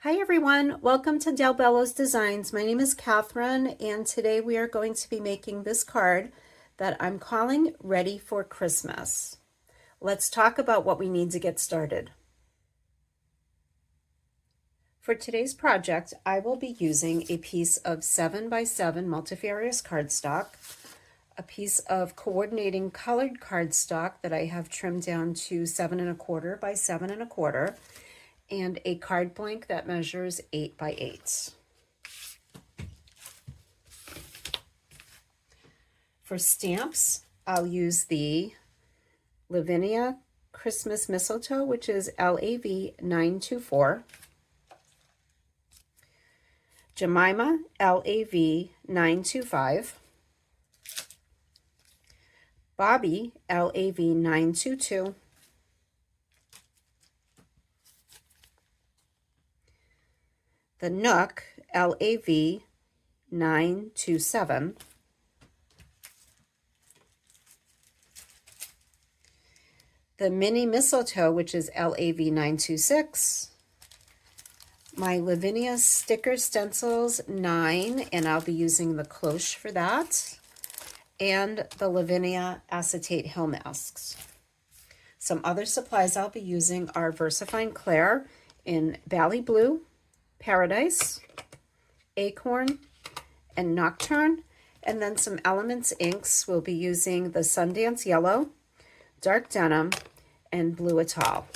Hi everyone, welcome to Bello's Designs. My name is Catherine and today we are going to be making this card that I'm calling Ready for Christmas. Let's talk about what we need to get started. For today's project, I will be using a piece of 7x7 multifarious cardstock, a piece of coordinating colored cardstock that I have trimmed down to 7 1/4 by 7 1/4, and a card blank that measures 8 by 8. For stamps, I'll use the Lavinia Christmas Mistletoe, which is LAV 924, Jemima LAV 925, Bobby LAV 922, the Nook LAV 927, the Mini Mistletoe, which is LAV 926, my Lavinia Sticker Stencils 9, and I'll be using the cloche for that, and the Lavinia Acetate Hill Masks. Some other supplies I'll be using are VersaFine Clair in Valley Blue, Paradise, Acorn, and Nocturne, and then some Elements inks. We'll be using the Sundance Yellow, Dark Denim, and Blue Atoll.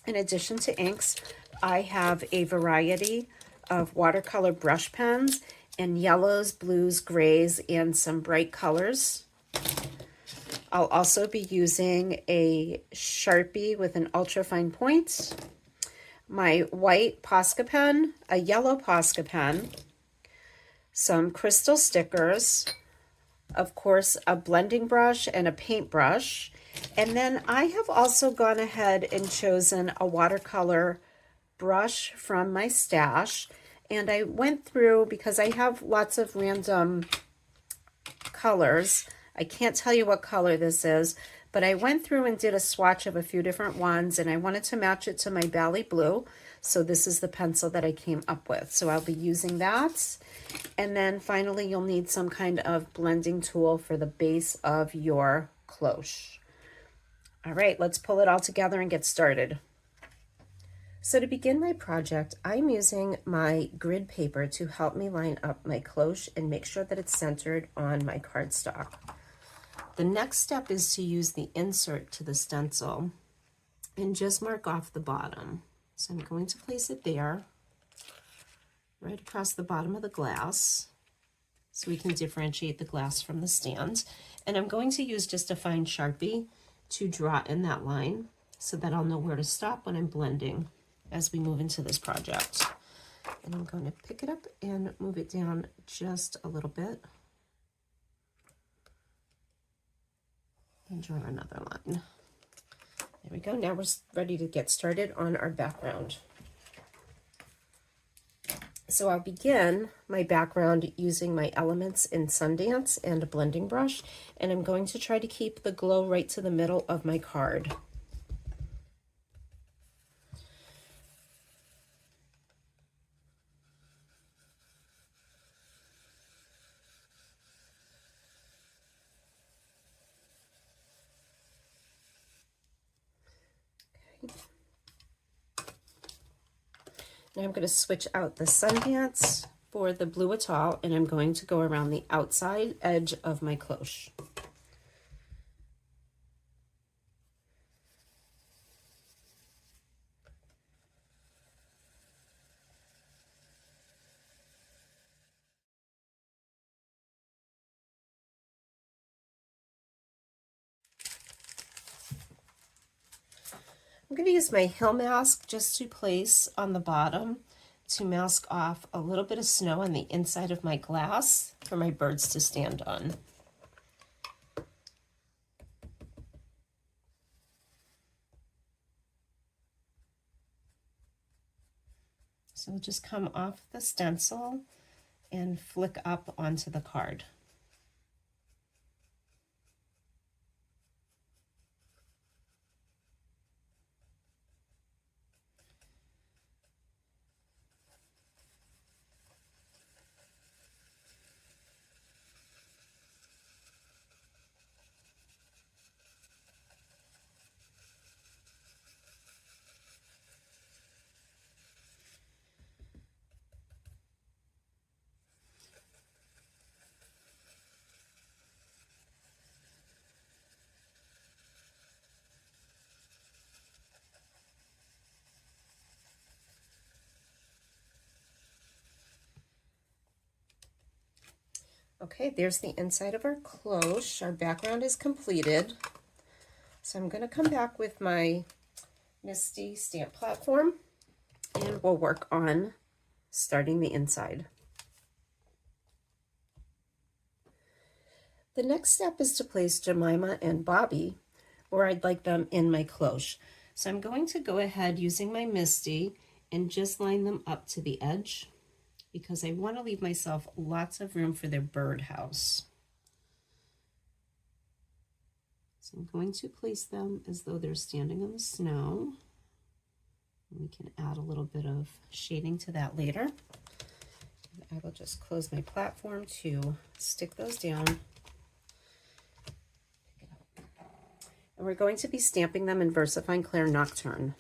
In addition to inks, I have a variety of watercolor brush pens in yellows, blues, grays, and some bright colors. I'll also be using a Sharpie with an ultrafine point, my white Posca pen, a yellow Posca pen, some crystal stickers, of course, a blending brush and a paintbrush. And then I have also gone ahead and chosen a watercolor brush from my stash. And I went through, because I have lots of random colors. I can't tell you what color this is, but I went through and did a swatch of a few different ones, and I wanted to match it to my Valley Blue. So this is the pencil that I came up with. So I'll be using that. And then finally, you'll need some kind of blending tool for the base of your cloche. All right, let's pull it all together and get started. So to begin my project, I'm using my grid paper to help me line up my cloche and make sure that it's centered on my cardstock. The next step is to use the insert to the stencil and just mark off the bottom. So I'm going to place it there, right across the bottom of the glass, so we can differentiate the glass from the stand. And I'm going to use just a fine Sharpie to draw in that line so that I'll know where to stop when I'm blending as we move into this project. And I'm going to pick it up and move it down just a little bit and draw another line. There we go. Now we're ready to get started on our background. So I'll begin my background using my Elements in Sundance and a blending brush, and I'm going to try to keep the glow right to the middle of my card. Now I'm going to switch out the Sundance for the Blue Atoll, and I'm going to go around the outside edge of my cloche. I'm going to use my Hill mask just to place on the bottom to mask off a little bit of snow on the inside of my glass for my birds to stand on. So we'll just come off the stencil and flick up onto the card. Okay, there's the inside of our cloche. Our background is completed. So I'm going to come back with my Misty stamp platform and we'll work on starting the inside. The next step is to place Jemima and Bobby where I'd like them in my cloche. So I'm going to go ahead using my Misty and just line them up to the edge because I want to leave myself lots of room for their birdhouse. So I'm going to place them as though they're standing on the snow. We can add a little bit of shading to that later. I will just close my platform to stick those down. And we're going to be stamping them in VersaFine Clair Nocturne.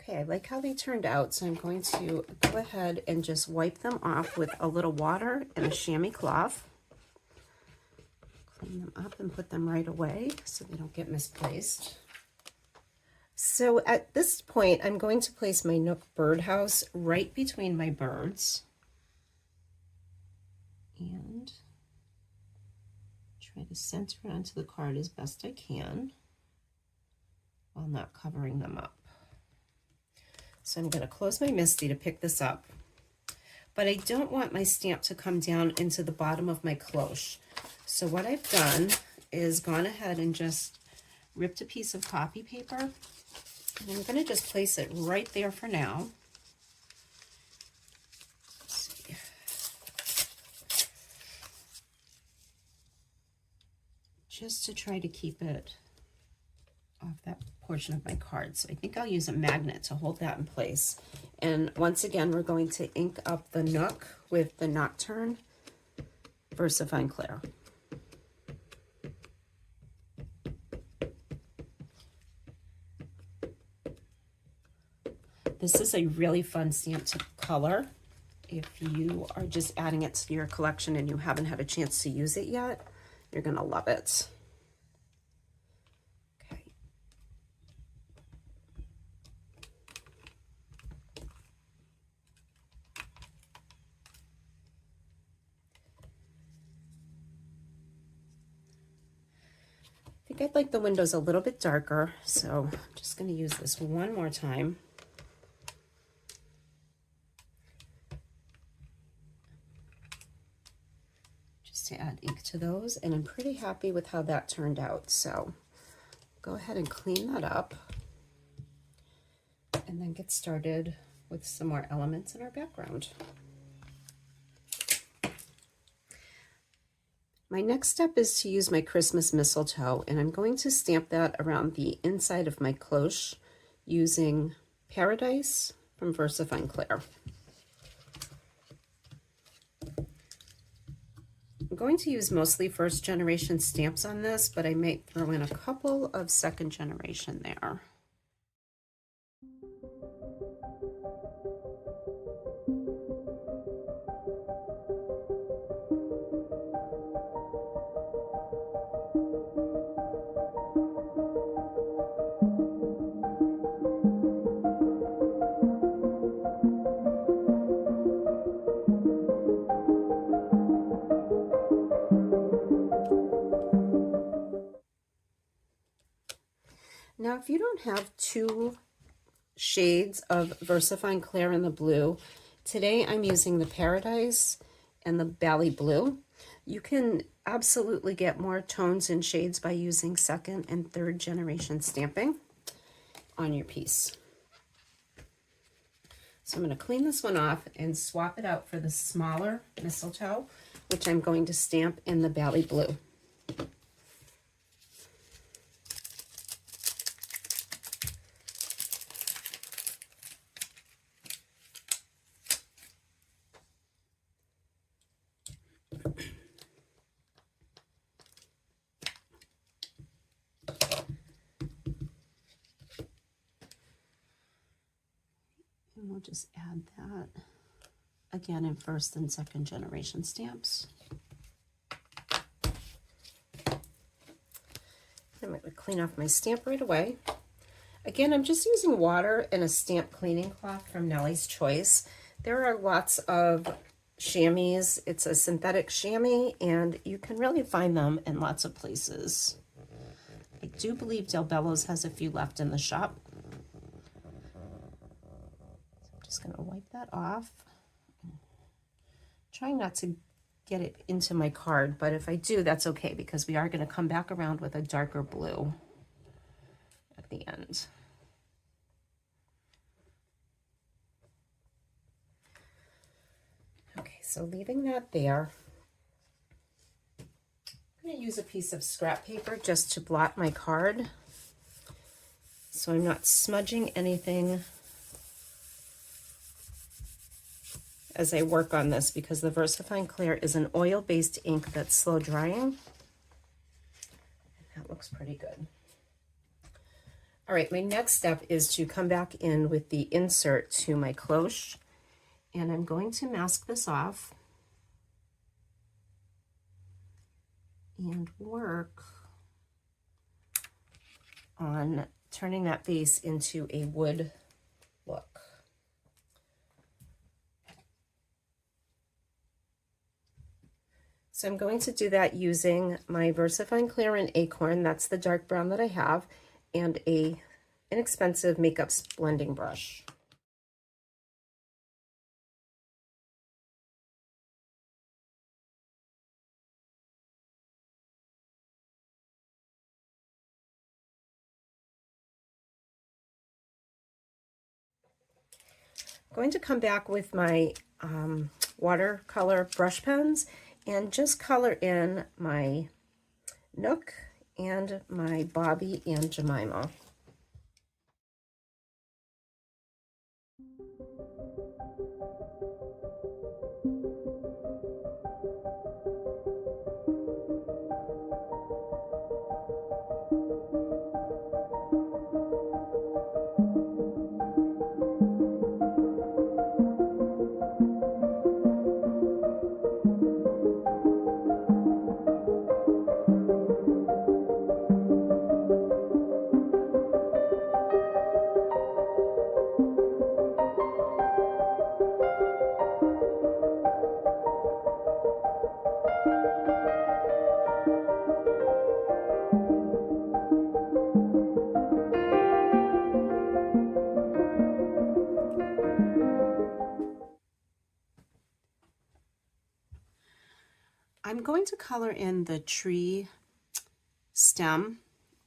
Okay, I like how they turned out, so I'm going to go ahead and just wipe them off with a little water and a chamois cloth. Clean them up and put them right away so they don't get misplaced. So at this point, I'm going to place my Nook birdhouse right between my birds. And try to center it onto the card as best I can while not covering them up. So I'm going to close my Misty to pick this up. But I don't want my stamp to come down into the bottom of my cloche. So what I've done is gone ahead and just ripped a piece of copy paper. And I'm going to just place it right there for now. Let's see. Just to try to keep it off that portion of my card. So I think I'll use a magnet to hold that in place. And once again, we're going to ink up the Nook with the Nocturne VersaFine Clair. This is a really fun stamp to color. If you are just adding it to your collection and you haven't had a chance to use it yet, you're gonna love it. Okay. I think I'd like the windows a little bit darker, so I'm just gonna use this one more time. To add ink to those, and I'm pretty happy with how that turned out. So go ahead and clean that up and then get started with some more elements in our background. My next step is to use my Christmas mistletoe, and I'm going to stamp that around the inside of my cloche using Paradise from VersaFine Clair. I'm going to use mostly first generation stamps on this, but I might throw in a couple of second generation there. Now, if you don't have two shades of VersaFine Clair in the blue, today I'm using the Paradise and the Bally Blue. You can absolutely get more tones and shades by using second and third generation stamping on your piece. So I'm going to clean this one off and swap it out for the smaller mistletoe, which I'm going to stamp in the Bally Blue. I'll just add that again in first and second generation stamps. I'm going to clean off my stamp right away. Again, I'm just using water and a stamp cleaning cloth from Nellie's Choice. There are lots of chamois. It's a synthetic chamois, and you can really find them in lots of places. I do believe Del Bello's has a few left in the shop. So I'm just going to wipe that off. Trying not to get it into my card, but if I do, that's okay, because we are going to come back around with a darker blue at the end. Okay, so leaving that there, I'm going to use a piece of scrap paper just to blot my card, so I'm not smudging anything as I work on this, because the VersaFine Clear is an oil-based ink that's slow drying. And that looks pretty good. All right, my next step is to come back in with the insert to my cloche, and I'm going to mask this off and work on turning that base into a wood look. So I'm going to do that using my VersaFine Clear in Acorn, that's the dark brown that I have, and a inexpensive makeup blending brush. I'm going to come back with my watercolor brush pens and just color in my Nook and my Bobby and Jemima. I'm going to color in the tree stem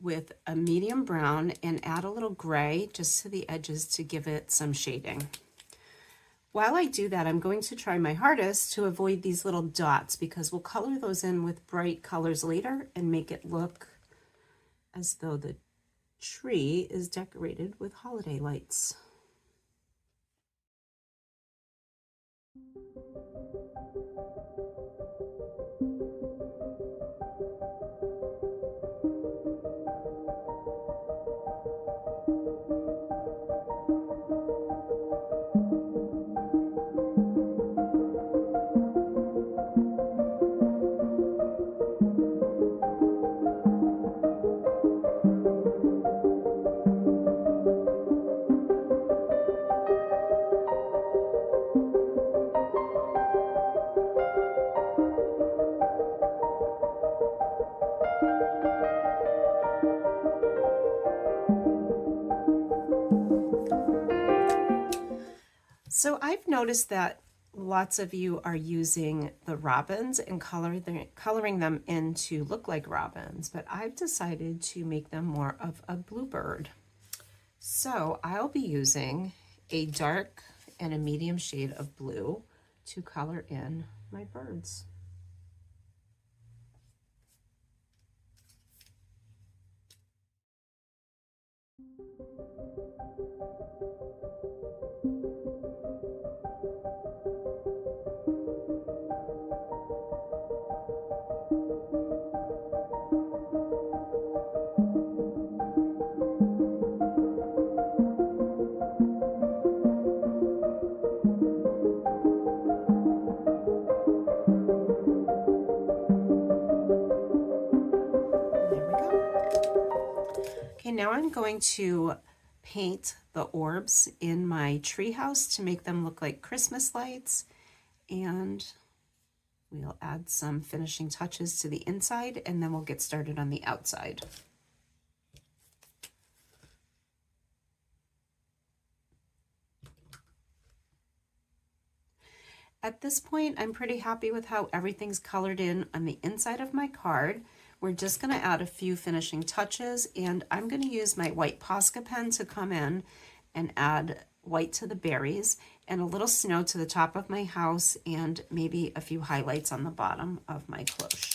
with a medium brown and add a little gray just to the edges to give it some shading. While I do that, I'm going to try my hardest to avoid these little dots, because we'll color those in with bright colors later and make it look as though the tree is decorated with holiday lights. So I've noticed that lots of you are using the robins and coloring them in to look like robins, but I've decided to make them more of a bluebird. So I'll be using a dark and a medium shade of blue to color in my birds. Okay, now I'm going to paint the orbs in my treehouse to make them look like Christmas lights, and we'll add some finishing touches to the inside, and then we'll get started on the outside. At this point, I'm pretty happy with how everything's colored in on the inside of my card. We're just going to add a few finishing touches, and I'm going to use my white Posca pen to come in and add white to the berries and a little snow to the top of my house and maybe a few highlights on the bottom of my cloche.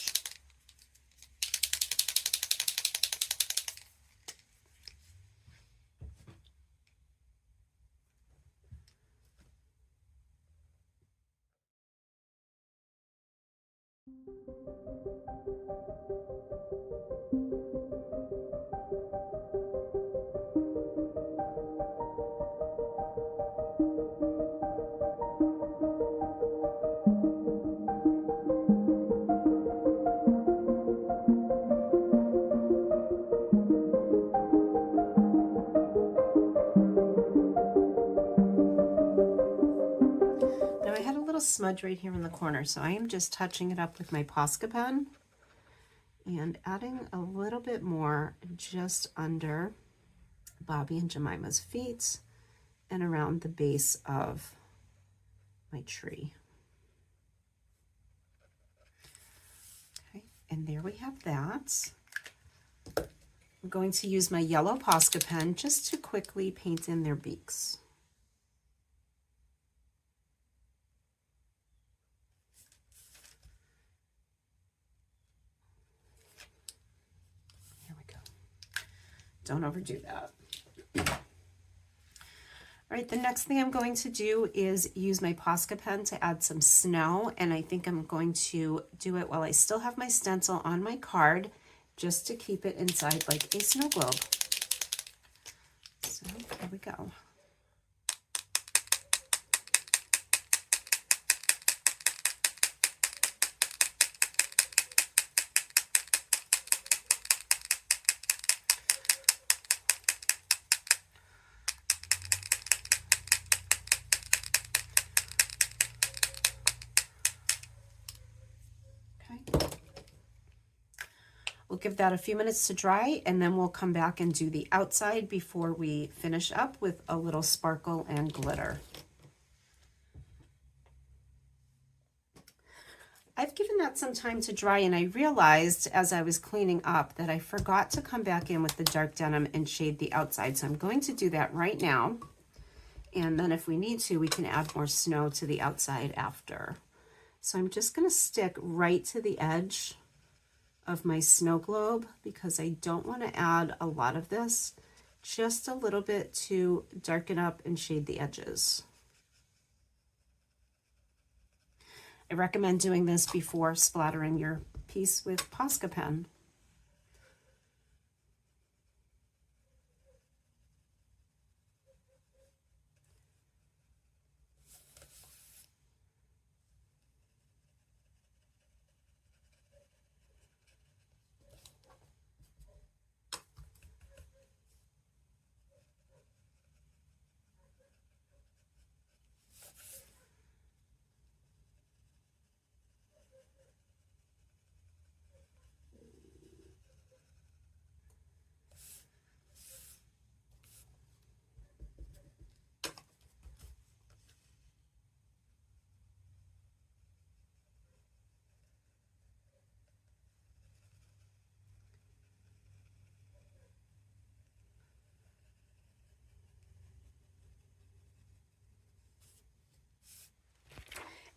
Smudge right here in the corner, so I am just touching it up with my Posca pen and adding a little bit more just under Bobby and Jemima's feet and around the base of my tree. Okay, and there we have that. I'm going to use my yellow Posca pen just to quickly paint in their beaks. Don't overdo that. All right, the next thing I'm going to do is use my Posca pen to add some snow, and I think I'm going to do it while I still have my stencil on my card, just to keep it inside like a snow globe. So here we go. We'll give that a few minutes to dry, and then we'll come back and do the outside before we finish up with a little sparkle and glitter. I've given that some time to dry, and I realized as I was cleaning up that I forgot to come back in with the dark denim and shade the outside. So I'm going to do that right now. And then if we need to, we can add more snow to the outside after. So I'm just going to stick right to the edge of my snow globe because I don't want to add a lot of this, just a little bit to darken up and shade the edges. I recommend doing this before splattering your piece with Posca pen.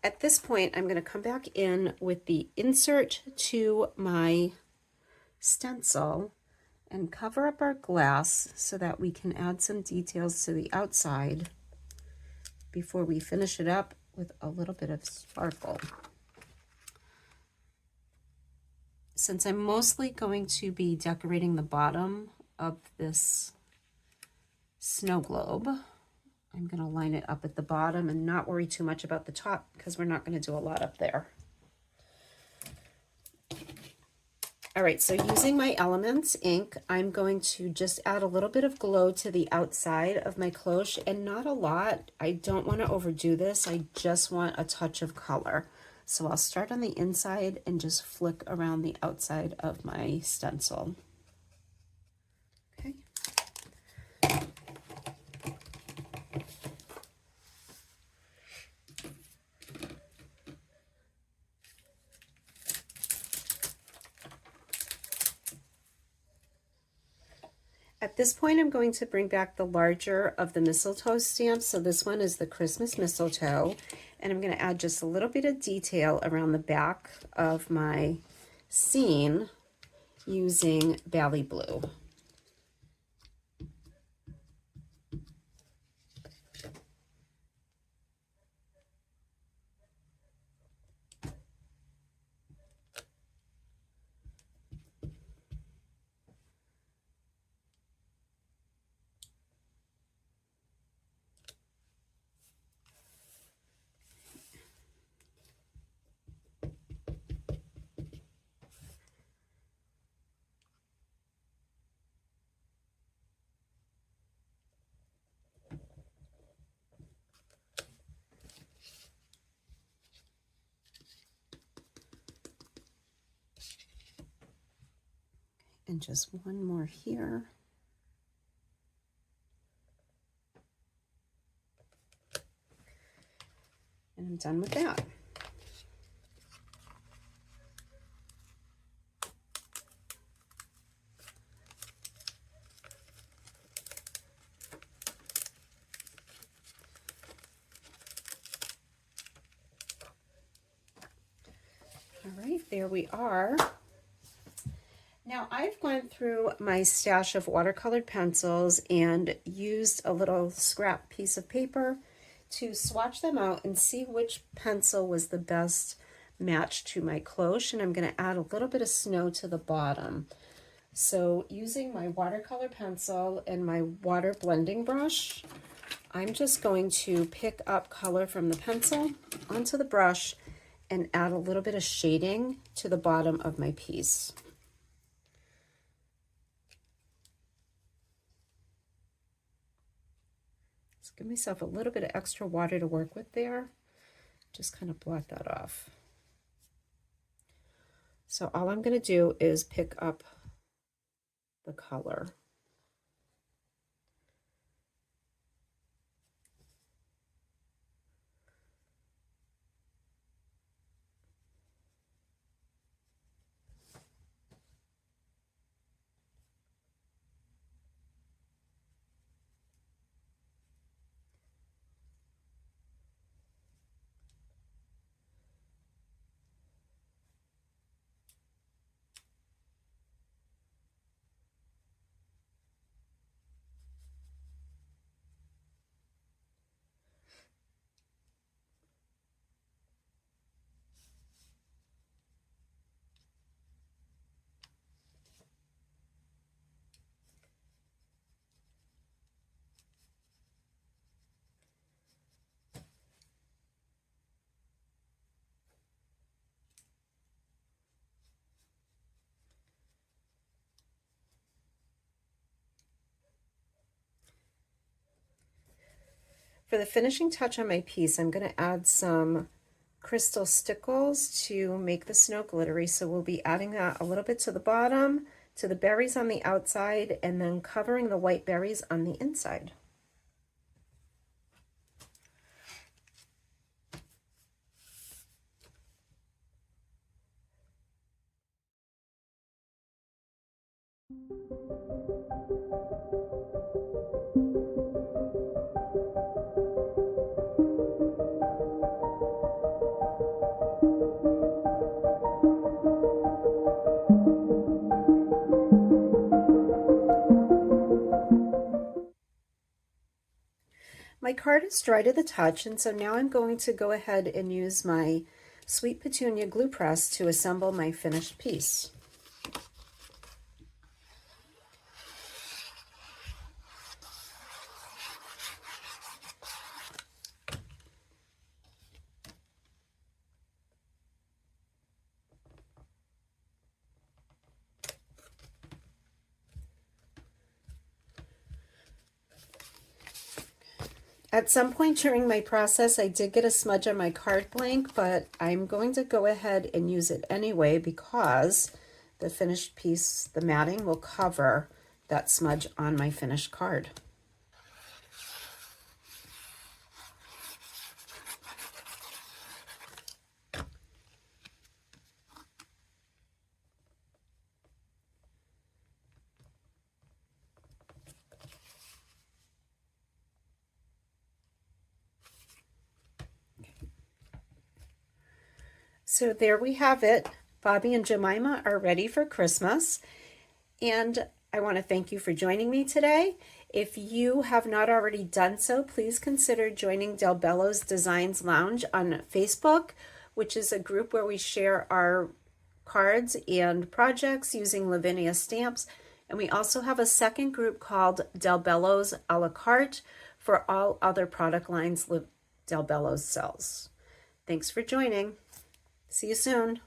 At this point, I'm going to come back in with the insert to my stencil and cover up our glass so that we can add some details to the outside before we finish it up with a little bit of sparkle. Since I'm mostly going to be decorating the bottom of this snow globe, I'm going to line it up at the bottom and not worry too much about the top because we're not going to do a lot up there. All right, so using my Elements ink, I'm going to just add a little bit of glow to the outside of my cloche, and not a lot. I don't want to overdo this. I just want a touch of color. So I'll start on the inside and just flick around the outside of my stencil. Okay. At this point, I'm going to bring back the larger of the mistletoe stamps. So this one is the Christmas mistletoe, and I'm going to add just a little bit of detail around the back of my scene using Bally Blue. And just one more here. And I'm done with that. All right, there we are. Now I've gone through my stash of watercolored pencils and used a little scrap piece of paper to swatch them out and see which pencil was the best match to my cloche. And I'm going to add a little bit of snow to the bottom. So using my watercolor pencil and my water blending brush, I'm just going to pick up color from the pencil onto the brush and add a little bit of shading to the bottom of my piece. So give myself a little bit of extra water to work with there. Just kind of blot that off. So all I'm going to do is pick up the color. For the finishing touch on my piece, I'm going to add some crystal stickles to make the snow glittery. So we'll be adding that a little bit to the bottom, to the berries on the outside, and then covering the white berries on the inside. My card is dry to the touch, and so now I'm going to go ahead and use my Sweet Petunia glue press to assemble my finished piece. At some point during my process, I did get a smudge on my card blank, but I'm going to go ahead and use it anyway because the finished piece, the matting, will cover that smudge on my finished card. So there we have it. Bobby and Jemima are ready for Christmas. And I want to thank you for joining me today. If you have not already done so, please consider joining Del Bello's Designs Lounge on Facebook, which is a group where we share our cards and projects using Lavinia Stamps. And we also have a second group called Del Bello's a la carte for all other product lines Del Bello's sells. Thanks for joining. See you soon.